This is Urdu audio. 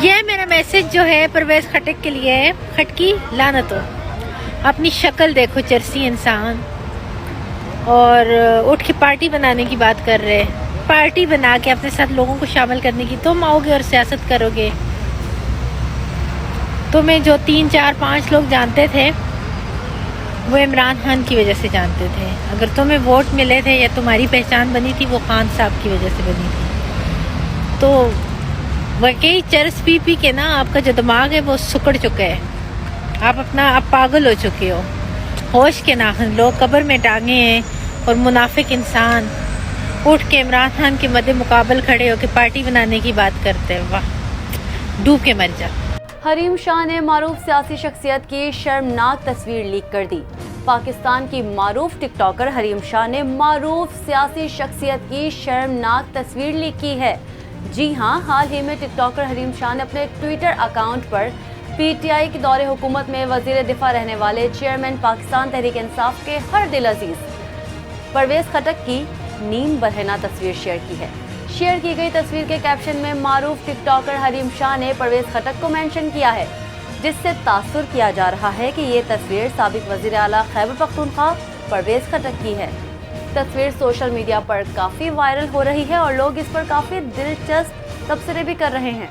یہ میرا میسج جو ہے پرویز خٹک کے لیے ہے، خٹکی لعنت ہو، اپنی شکل دیکھو، چرسی انسان، اور اٹھ کے پارٹی بنانے کی بات کر رہے، پارٹی بنا کے اپنے ساتھ لوگوں کو شامل کرنے کی، تم آؤ گے اور سیاست کرو گے؟ تمہیں جو 3 4 5 لوگ جانتے تھے وہ عمران خان کی وجہ سے جانتے تھے، اگر تمہیں ووٹ ملے تھے یا تمہاری پہچان بنی تھی وہ خان صاحب کی وجہ سے بنی تھی۔ تو واقعی چرس پی پی کے نا آپ کا جو دماغ ہے وہ سکڑ چکا ہے، آپ پاگل ہو چکے ہو، ہوش کے ناخن، لوگ قبر میں ٹانگے ہیں اور منافق انسان اٹھ کے عمران خان کے مد مقابل کھڑے ہو کے پارٹی بنانے کی بات کرتے ہیں، واہ، ڈوب کے مر جا۔ حریم شاہ نے معروف سیاسی شخصیت کی شرمناک تصویر لیک کر دی۔ پاکستان کی معروف ٹک ٹاکر حریم شاہ نے معروف سیاسی شخصیت کی شرمناک تصویر لیک کی ہے۔ جی ہاں، حال ہی میں ٹک ٹاکر حریم شاہ نے اپنے Twitter account per P T I کے دور حکومت میں وزیر دفاع رہنے والے چیئرمین پاکستان تحریک انصاف کے ہر دل عزیز پرویز خٹک کی نیم برہنہ تصویر شیئر کی ہے۔ شیئر کی گئی تصویر کے کیپشن میں معروف ٹک ٹاکر حریم شاہ نے پرویز خٹک کو مینشن کیا ہے، جس سے تاثر کیا جا رہا ہے کہ یہ تصویر سابق وزیر اعلیٰ خیبر پختونخوا پرویز خٹک کی ہے۔ تصویر سوشل میڈیا پر کافی وائرل ہو رہی ہے اور لوگ اس پر کافی دلچسپ تبصرے بھی کر رہے ہیں۔